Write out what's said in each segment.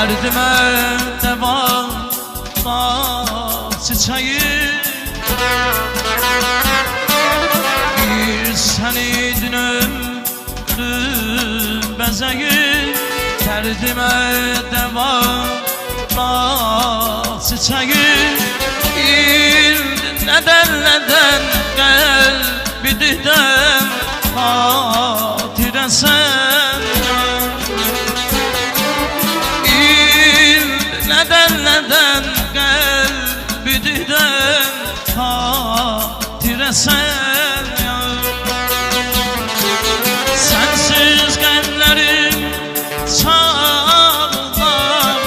Dərdimə dəva çiçəyi bir sən idin ömrüm bəzəyi Dərdimə dəva çiçəyi Nədən qəlbi didəm xatirəsən Nədən qəlbi didəm xatirəsən Sənsiz qəmlərim çağlar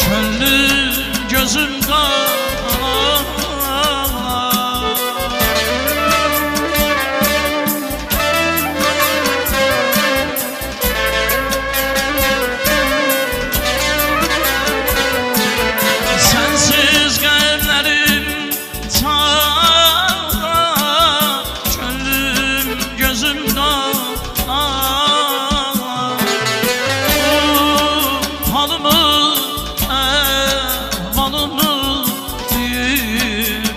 Könlüm gözüm qağlar Sənsiz qəmlərim çağlar Könlüm gözüm qağlar Halımı, əhvalımı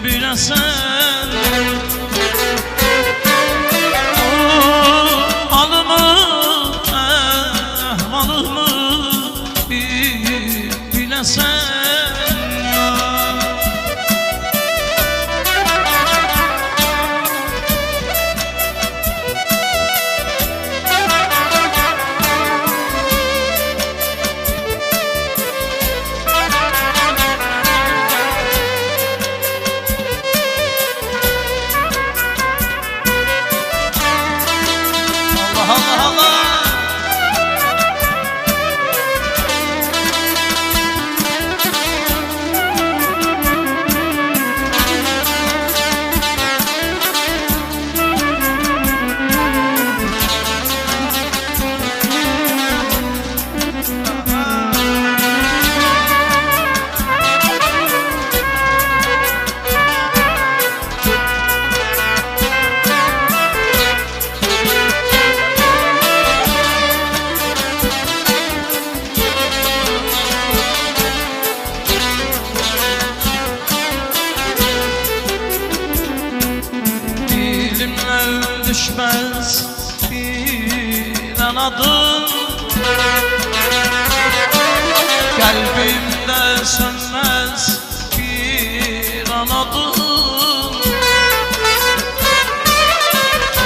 biləsən Halımı, əhvalımı biləsən Dilimden düşmez bir an adın Kalbimde sönmez bir an adın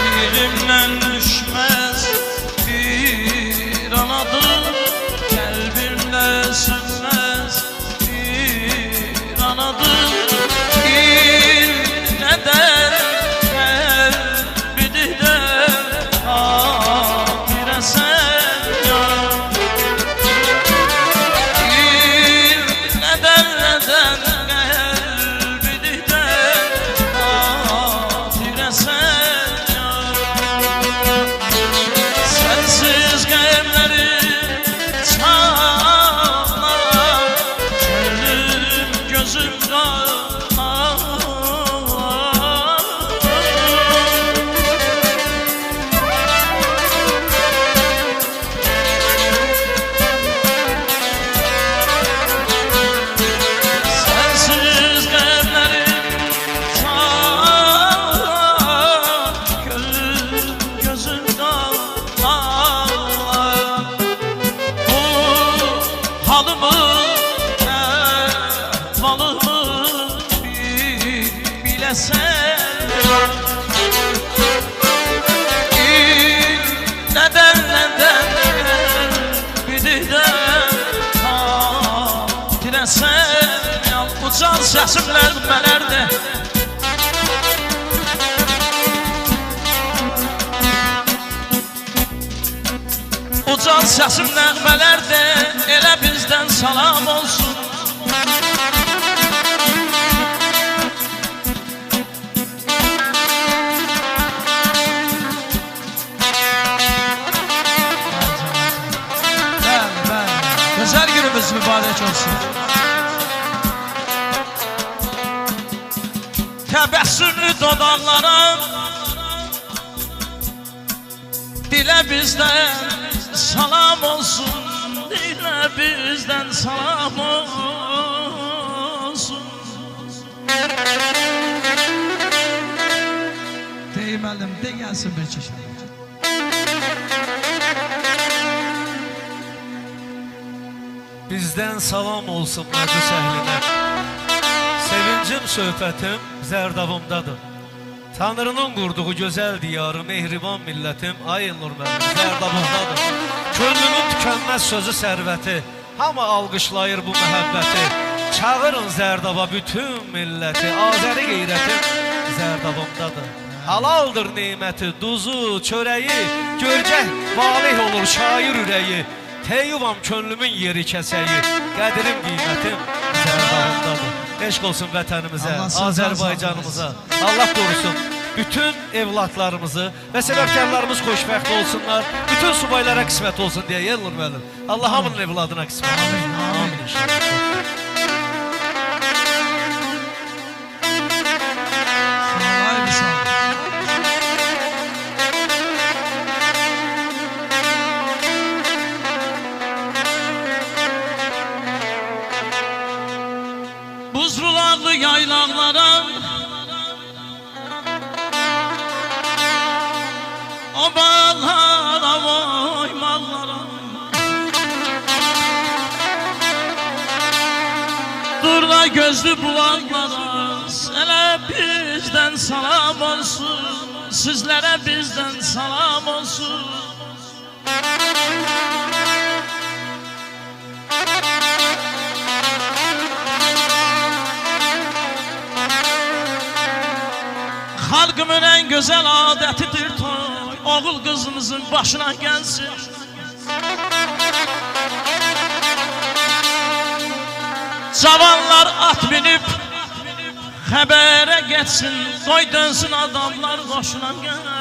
Dilimden düşmez bir an adın Kalbimde sönmez bir an adın Neden Neden bididən xatirəsən Ucal səsim nəğmələrdir Ucal səsim nəğmələrdir Elə bizdən salam olsun Güzel günümüz mübarek olsun. Təbəssümlü dodaqlara dilə bizdən salam olsun. Deylə bizdən salam olsun. Deyməlim, de gəlsin bir çeşən. Bizdən salam olsun məclis əhlinə. Sevincim, söhbətim Zərdabımdadır. Tanrının qurduğu gözəl diyarı, mehriban millətim ay Elnur müəllim Zərdabımdadır. Könlümün tükənməz sözü sərvəti, hamı alqışlayır bu məhəbbəti. Çağırın Zərdaba bütün milləti, Azəri qeyrətim Zərdabımdadır. Halaldır neməti, duzu, çörəyi, görcək valih olur şair ürəyi. Teyyuvam könlümün yeri kəsəyi, qədirim qiymətim Zərdabımdadır. Eşq olsun vətənimizə, Azərbaycanımıza. Allah qorusun bütün evlatlarımızı və səbəbkarlarımız xoşbəxt olsunlar. Bütün subaylara qismət olsun deyə Elnur müəllim. Allah hamının evladına qismət olsun. Amin inşallah. Buzrulaqlı yaylaqlara obalara, oymallara Durna gözlü bulaqlara Sənə bizdən salam olsun, sizlərə bizdən salam olsun. Xalqımın ən gözəl adətidir toy, oğul qızımızın başına gəlsin. Cavanlar at minib xəbərə getsin, qoy dönsün adamlar qoşuna gəlsin.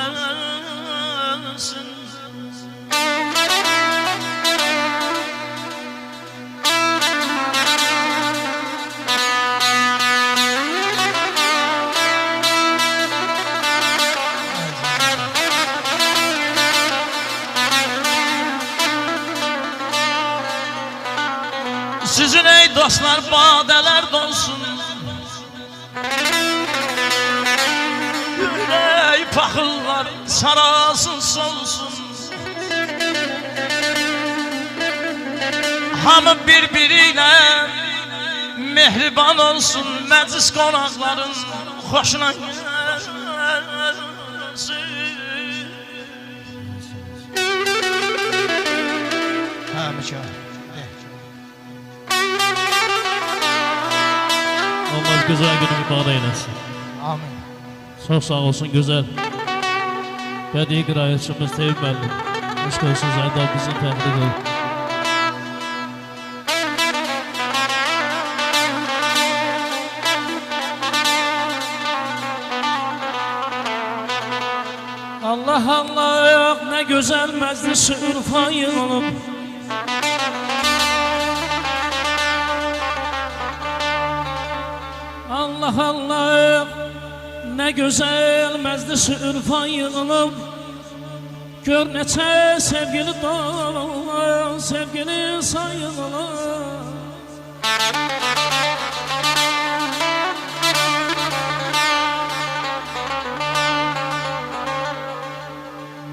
Sizin ey dostlar badələr dolsun, ürək paxıllar sarasın solsun. Hamı bir-biri ilə mehriban olsun, məclis qonaqların xoşuna gəlsin. Həmişə. Allah güzel günü mübarək eylesin. Amin. Çok sağ olsun güzel. Bədii qiraətçimiz Tevfik müəllim. Eşq olsun Zərdab bizi təbrik edir. Allah Allah ne güzel meclis ürfa yığılıb. Allah Allah ne güzel meclis ürfa yığılıb. Gör neçə sevgili dağlar, sevgili sayılır.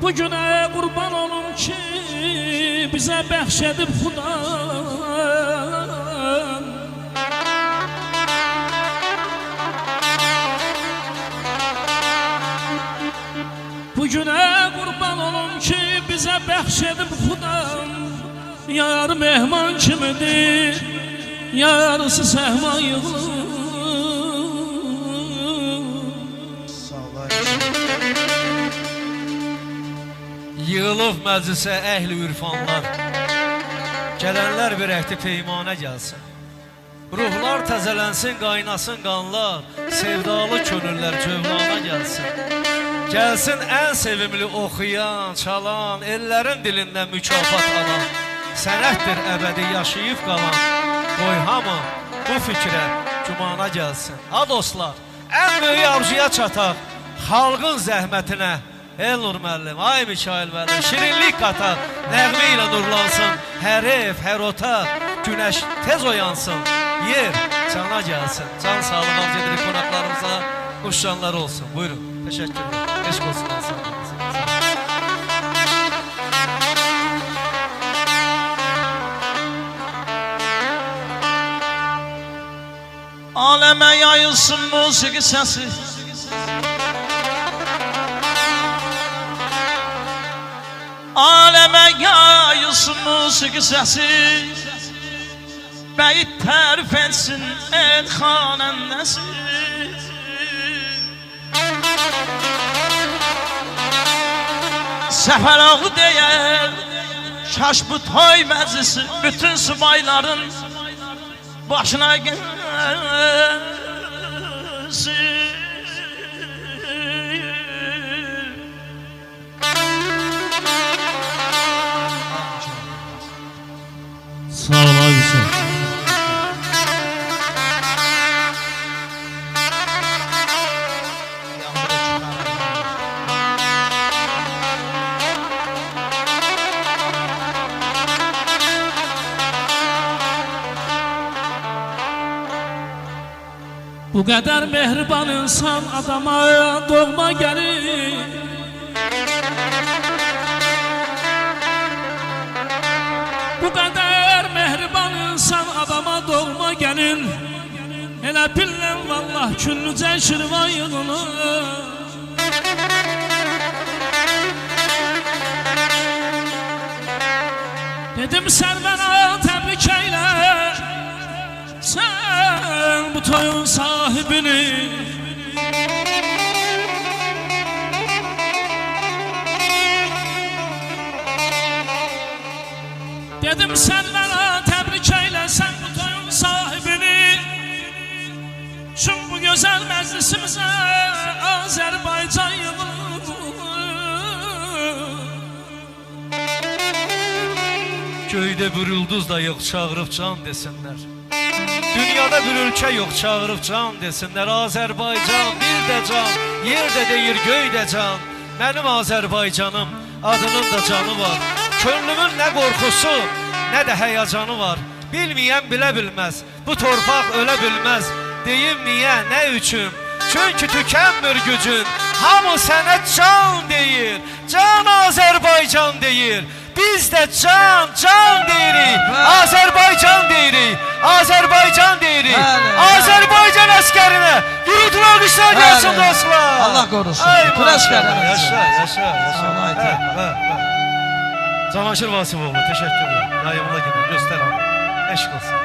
Bugüne kurban olum ki bize bəxş edib Xudan. Bugüne kurban olum ki bize bəxş edib Xudan. Yar mehman kimidir, yarısı səhma yığılır. Yığılıb məclisə əhli ürfanlar, gələnlər bir əhdi peymanə gəlsin. Ruhlar təzələnsin, qaynasın qanlar, sevdalı könüllər cövlana gəlsin. Gəlsin ən sevimli oxuyan, çalan, ellərin dilindən mükafat alan, sənətdir əbədi yaşayıb qalan. Qoy hamı bu fikrə, cümana gəlsin. Ha dostlar, ən böyük arzuya çataq, xalqın zəhmətinə Elnur müəllim, ay Mikail müəllim, şirinlik qatar, nəğmə ilə nurlansın, hər ev, hər otaq, günəş tez oyansın, yer cana gəlsin, can sağlığı arz edirik qonaqlarımıza, uşanlar olsun. Buyurun, təşəkkür ederim, eşq olsun, sağ olun. Aləmə yayılsın musiqi səsi, aləmə yayılsın musiqi səsi, bəyit tərif etsin el xanəndəsi. Səfər ağı deyər, şaş bu toy məclisi, bütün subayların başına gelsin. Sağ ol abi, sağ ol. Bu kadar mehriban insan adama doğma gelir. Bu kadar mehriban insan adama doğma gelir. Hele billen vallah küllüce şirvan yığılır. Dedim sen bana tebrik eyle, sen bu toyun sahibini. Dedim sen bana tebrik eyle, sen bu toyun sahibini. Çünkü bu güzel meclisimize Azerbaycan yılı. Göydə bir ulduz da yox, çağırıb can desinlər. Dünyada bir ülke yok, çağırıb can desinlər. Azərbaycan bir də can, yer də deyir, göy də can. Mənim Azərbaycanım, adının da canı var. Könlümün nə qorxusu, nə də həyacanı var. Bilməyən bilə bilməz, bu torpaq ölə bilməz. Deyim niyə, nə üçün? Çünki tükənmir gücün. Hamı sənə can deyir, can Azərbaycan deyir. Biz de can, can deyirik, Azerbaycan deyirik, Azerbaycan deyirik, Azerbaycan əskərinə yürütün alqışlar gəlsin dostlar. Allah qorusun. Bütün əskərlərimiz. Yaşa, yaşa, yaşa. Cavanşir Vasifoğlu, teşekkürler. Yayımına gidin, göster abi. Eşk olsun.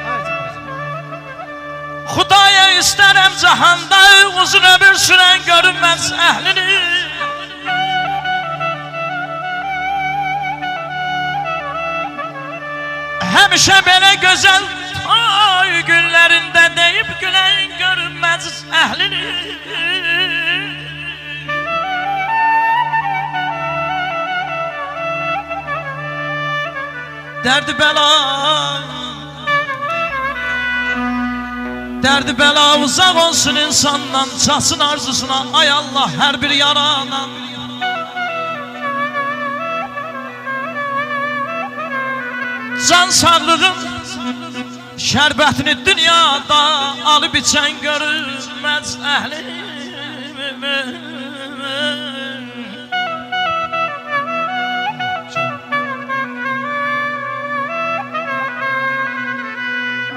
Xudaya istərəm cahanda uzun ömür sürən görünməz əhlini. Həmişə belə gözəl toy günlərində deyib gülən görünməz əhlini. Dərdi bəla uzaq olsun insandan, çatsın arzusuna ay Allah hər bir yaradan. Can sağlığın şərbətini dünyada alıp içən görünməz əhlim.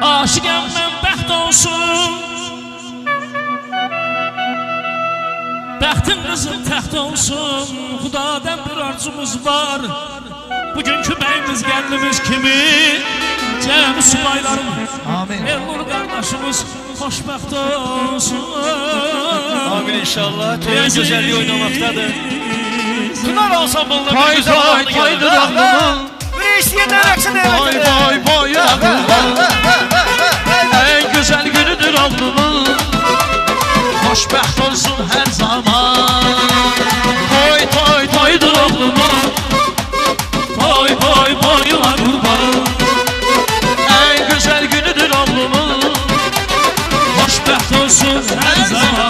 Aşıqəm mən bəxt olsun, bəxtin qızın təxt olsun. Xudadan bir arzumuz var, bugünkü bəyimiz gəllimiz kimi. Cəmi subaylarım, Elnur qardaşımız xoşbəxt olsun. Amin inşallah. Toyun güzelliği oynamaktadır. Pınar ensemblında bir güzel Toy anı toy gelir. duranlımın, Bir isteyenler aksın boy devletine. boy boy en güzel günüdür alnımın. Xoşbəxt olsun hər zaman. Toy toy toydur alnımın, boy boy boyuna qurban. En güzel günüdür alnımın, xoşbəxt olsun hər zaman.